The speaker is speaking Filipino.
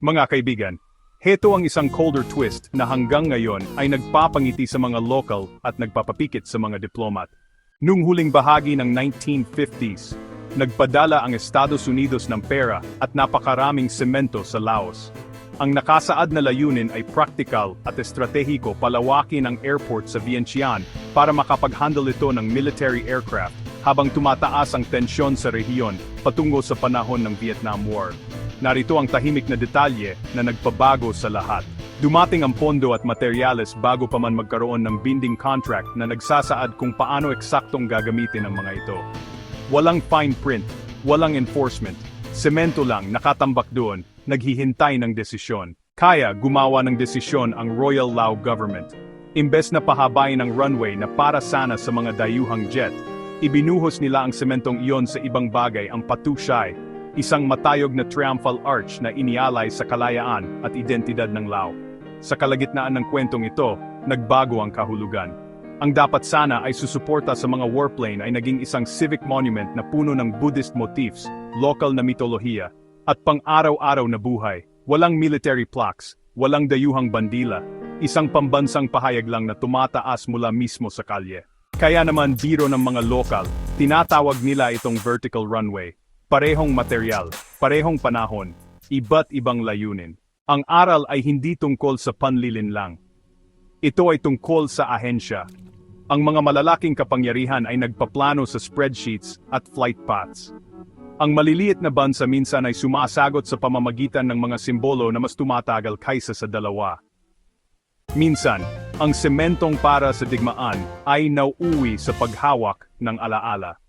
Mga kaibigan, heto ang isang colder twist na hanggang ngayon ay nagpapangiti sa mga local at nagpapapikit sa mga diplomat. Nung huling bahagi ng 1950s, nagpadala ang Estados Unidos ng pera at napakaraming semento sa Laos. Ang nakasaad na layunin ay praktikal at estratehiko palawakin ang airport sa Vientiane para makapag-handle ito ng military aircraft habang tumataas ang tensyon sa rehiyon patungo sa panahon ng Vietnam War. Narito ang tahimik na detalye na nagpabago sa lahat. Dumating ang pondo at materyales bago pa man magkaroon ng binding contract na nagsasaad kung paano eksaktong gagamitin ang mga ito. Walang fine print, walang enforcement, semento lang nakatambak doon, naghihintay ng desisyon. Kaya gumawa ng desisyon ang Royal Lao Government. Imbes na pahabain ang runway na para sana sa mga dayuhang jet, ibinuhos nila ang sementong iyon sa ibang bagay, ang patusay, isang matayog na triumphal arch na inialay sa kalayaan at identidad ng Lao. Sa kalagitnaan ng kwentong ito, nagbago ang kahulugan. Ang dapat sana ay susuporta sa mga warplane ay naging isang civic monument na puno ng Buddhist motifs, local na mitolohiya, at pang-araw-araw na buhay. Walang military plaques, walang dayuhang bandila, isang pambansang pahayag lang na tumataas mula mismo sa kalye. Kaya naman biro ng mga lokal, tinatawag nila itong vertical runway. Parehong material, parehong panahon, iba't ibang layunin. Ang aral ay hindi tungkol sa panlilin lang. Ito ay tungkol sa ahensya. Ang mga malalaking kapangyarihan ay nagpaplano sa spreadsheets at flight paths. Ang maliliit na bansa minsan ay sumasagot sa pamamagitan ng mga simbolo na mas tumatagal kaysa sa dalawa. Minsan, ang sementong para sa digmaan ay nauuwi sa paghawak ng alaala.